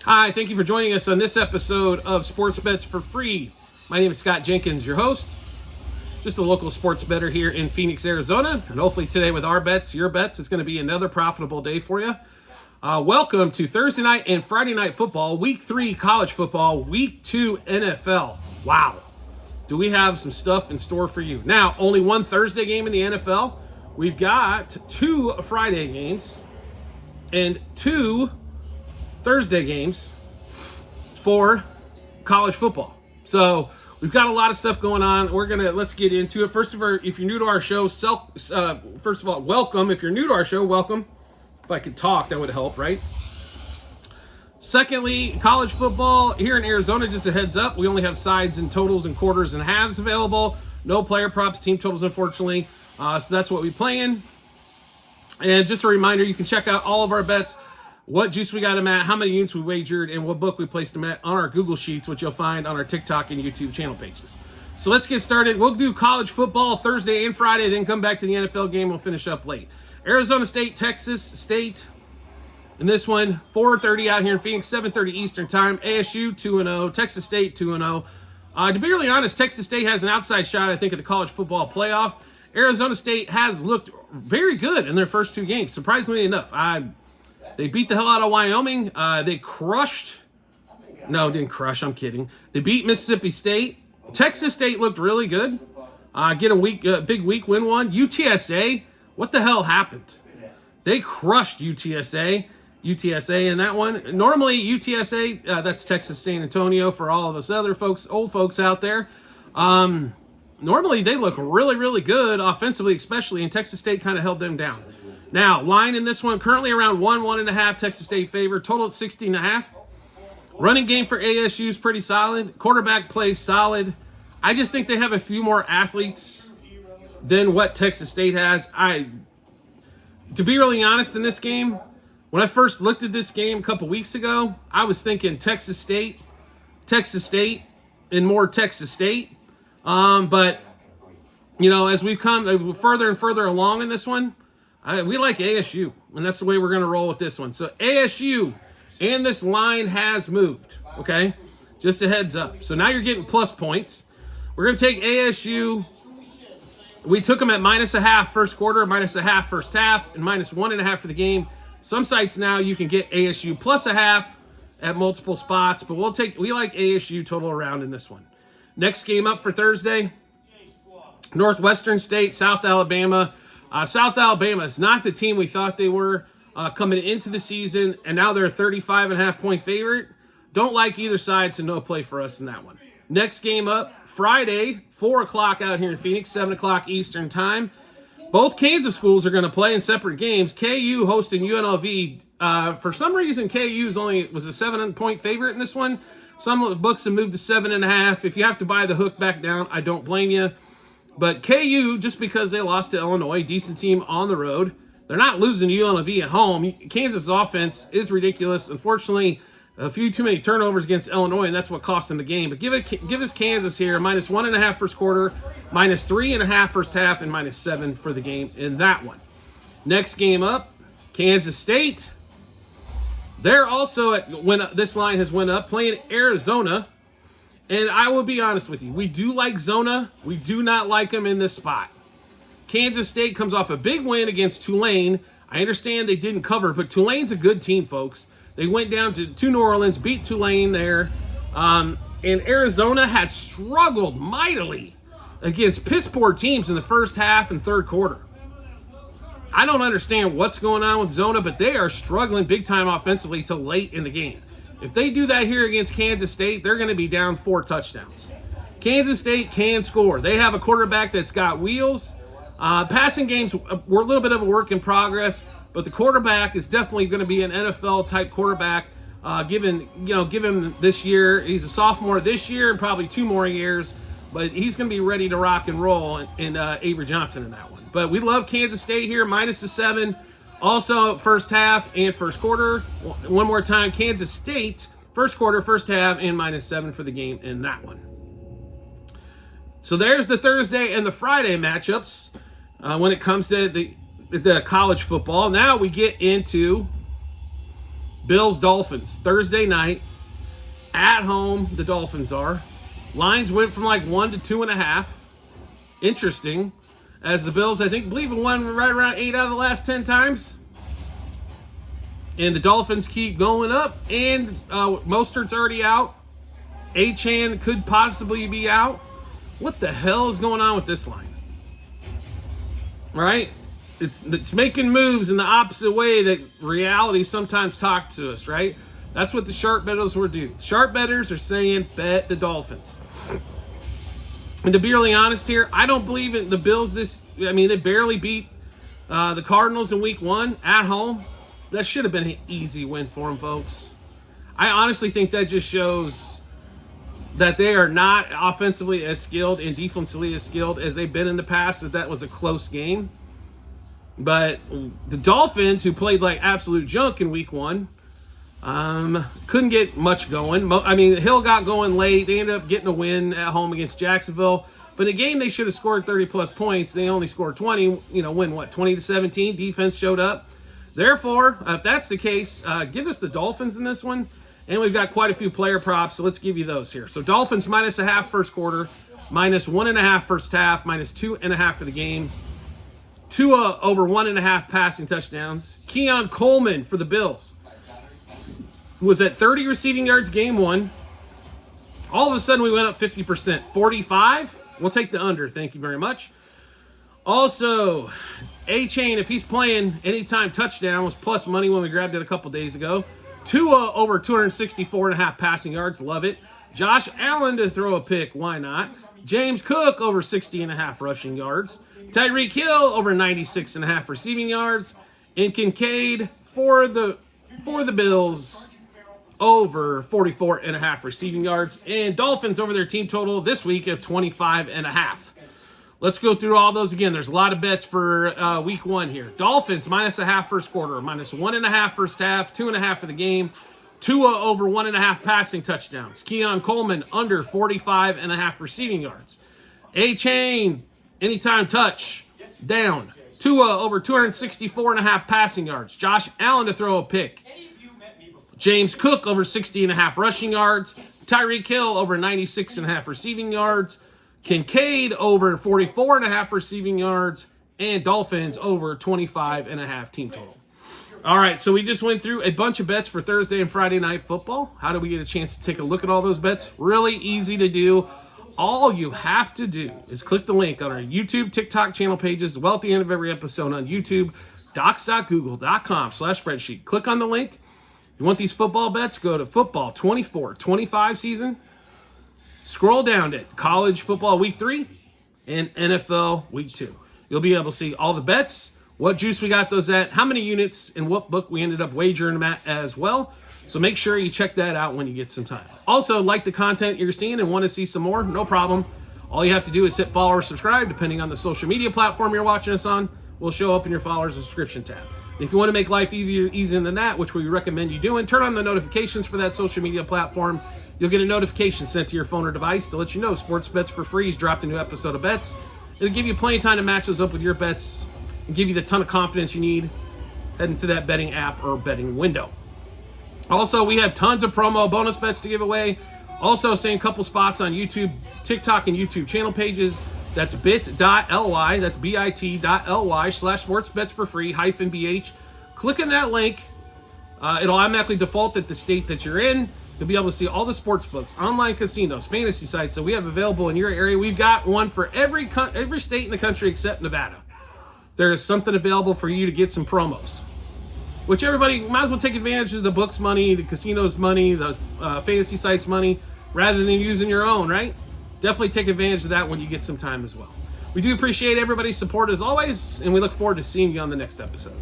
Hi, thank you for joining us on this episode of Sports Bets for Free. My name is Scott Jenkins, your host. Just a local sports bettor here in Phoenix, Arizona. And hopefully today with our bets, your bets, it's going to be another profitable day for you. Welcome to Thursday night and Friday night football, week 3 college football, week 2 NFL. Wow. Do we have some stuff in store for you? Now, only one Thursday game in the NFL. We've got 2 Friday games and 2 Thursday games for college football. So we've got a lot of stuff going on. Let's get into it. First of all, if you're new to our show, first of all, welcome. If you're new to our show, welcome. If I could talk, that would help, right? Secondly, college football here in Arizona, just a heads up, we only have sides and totals and quarters and halves available. No player props, team totals, unfortunately. So that's what we play in. And just a reminder, you can check out all of our bets, what juice we got them at, how many units we wagered, and what book we placed them at on our Google Sheets, which you'll find on our TikTok and YouTube channel pages. So let's get started. We'll do college football Thursday and Friday, then come back to the NFL game. We'll finish up late. Arizona State, Texas State. In this one, 4:30 out here in Phoenix, 7:30 Eastern time. ASU 2-0, Texas State 2-0. To be really honest, Texas State has an outside shot, I think, at the college football playoff. Arizona State has looked very good in their first 2 games, surprisingly enough. They beat the hell out of Wyoming. They crushed. No, didn't crush. I'm kidding. They beat Mississippi State. Texas State looked really good. Get a big week, win one. UTSA. What the hell happened? They crushed UTSA in that one. Normally, UTSA, that's Texas San Antonio for all of us other folks, old folks out there. Normally, they look really, really good offensively, especially, and Texas State kind of held them down. Now, line in this one, currently around 1.5, Texas State favor, total at 16.5. Running game for ASU is pretty solid. Quarterback play solid. I just think they have a few more athletes than what Texas State has. To be really honest in this game, when I first looked at this game a couple weeks ago, I was thinking Texas State, and more Texas State. But, you know, as we've come further and further along in this one, we like ASU, and that's the way we're going to roll with this one. So ASU, and this line has moved, okay? Just a heads up. So now you're getting plus points. We're going to take ASU. We took them at -0.5 first quarter, -0.5 first half, and -1.5 for the game. Some sites now you can get ASU +0.5 at multiple spots, but we like ASU total around in this one. Next game up for Thursday, Northwestern State, South Alabama. South Alabama is not the team we thought they were coming into the season, and now they're a 35.5-point favorite. Don't like either side, so no play for us in that one. Next game up, Friday, 4 o'clock out here in Phoenix, 7 o'clock Eastern time. Both Kansas schools are going to play in separate games. KU hosting UNLV. For some reason, KU was a 7-point favorite in this one. Some books have moved to 7.5. If you have to buy the hook back down, I don't blame you. But KU, just because they lost to Illinois, decent team on the road, they're not losing to UNLV at home. Kansas' offense is ridiculous. Unfortunately, a few too many turnovers against Illinois, and that's what cost them the game. But give us Kansas here, -1.5 first quarter, -3.5 first half, and -7 for the game in that one. Next game up, Kansas State. They're also, when this line has went up, playing Arizona. And I will be honest with you, we do like Zona. We do not like them in this spot. Kansas State comes off a big win against Tulane. I understand they didn't cover, but Tulane's a good team, folks. They went down to New Orleans, beat Tulane there. And Arizona has struggled mightily against piss-poor teams in the first half and third quarter. I don't understand what's going on with Zona, but they are struggling big time offensively till late in the game. If they do that here against Kansas State, they're going to be down 4 touchdowns. Kansas State can score. They have a quarterback that's got wheels. Passing games were a little bit of a work in progress, but the quarterback is definitely going to be an NFL-type quarterback. Give him this year. He's a sophomore this year and probably 2 more years, but he's going to be ready to rock and roll in Avery Johnson in that one. But we love Kansas State here, -7. Also, first half and first quarter. One more time, Kansas State, first quarter, first half, and -7 for the game in that one. So there's the Thursday and the Friday matchups when it comes to the college football. Now we get into Bills Dolphins Thursday night at home. The Dolphins are. Lines went from like 1 to 2.5. Interesting, as the Bills believe have won right around 8 out of the last 10 times. And the Dolphins keep going up, and Mostert's already out. Achane could possibly be out. What the hell is going on with this line? Right? It's making moves in the opposite way that reality sometimes talks to us, right? That's what the sharp bettors will do. Sharp bettors are saying bet the Dolphins. And to be really honest here, I don't believe in the Bills they barely beat the Cardinals in week 1 at home. That should have been an easy win for them, folks. I honestly think that just shows that they are not offensively as skilled and defensively as skilled as they've been in the past, that was a close game. But the Dolphins, who played like absolute junk in week 1, couldn't get much going. Hill got going late. They ended up getting a win at home against Jacksonville. But in a game they should have scored 30-plus points, they only scored 20. Win 20-17. Defense showed up. Therefore, if that's the case, give us the Dolphins in this one. And we've got quite a few player props, so let's give you those here. So Dolphins -0.5 first quarter, -1.5 first half, -2.5 for the game. Tua over 1.5 passing touchdowns. Keon Coleman for the Bills was at 30 receiving yards game 1. All of a sudden we went up 50%. 45? We'll take the under. Thank you very much. Also, Achane, if he's playing anytime touchdown, was plus money when we grabbed it a couple days ago. Tua over 264.5 passing yards. Love it. Josh Allen to throw a pick. Why not? James Cook over 60.5 rushing yards. Tyreek Hill over 96.5 receiving yards. And Kincaid for the Bills over 44.5 receiving yards. And Dolphins over their team total this week of 25.5. Let's go through all those again. There's a lot of bets for week 1 here. Dolphins -0.5 first quarter, -1.5 first half, 2.5 for the game. Tua over 1.5 passing touchdowns. Keon Coleman under 45.5 receiving yards. Achane, anytime touch, down. Tua over 264.5 passing yards. Josh Allen to throw a pick. James Cook over 60.5 rushing yards. Tyreek Hill over 96.5 receiving yards. Kincaid over 44.5 receiving yards. And Dolphins over 25.5 team total. All right, so we just went through a bunch of bets for Thursday and Friday Night Football. How do we get a chance to take a look at all those bets? Really easy to do. All you have to do is click the link on our YouTube, TikTok channel pages, as well at the end of every episode on YouTube, docs.google.com/spreadsheet. Click on the link. You want these football bets? Go to football 24-25 season. Scroll down to college football week 3 and NFL week 2. You'll be able to see all the bets, what juice we got those at, how many units, and what book we ended up wagering them at as well. So make sure you check that out when you get some time. Also, like the content you're seeing and want to see some more, no problem. All you have to do is hit follow or subscribe, depending on the social media platform you're watching us on. Will show up in your followers and subscription tab. If you want to make life easier than that, which we recommend you doing, turn on the notifications for that social media platform. You'll get a notification sent to your phone or device to let you know Sports Bets for Free has dropped a new episode of bets. It'll give you plenty of time to match those up with your bets and give you the ton of confidence you need heading to that betting app or betting window. Also, we have tons of promo bonus bets to give away. Also, same couple spots on YouTube, TikTok, and YouTube channel pages. That's bit.ly, that's bit.ly/sportsbetsforfree-bh. Click on that link. It'll automatically default at the state that you're in. You'll be able to see all the sports books, online casinos, fantasy sites that we have available in your area. We've got one for every state in the country except Nevada. There is something available for you to get some promos, which everybody might as well take advantage of the books money, the casinos money, the fantasy sites money, rather than using your own, right? Definitely take advantage of that when you get some time as well. We do appreciate everybody's support as always, and we look forward to seeing you on the next episode.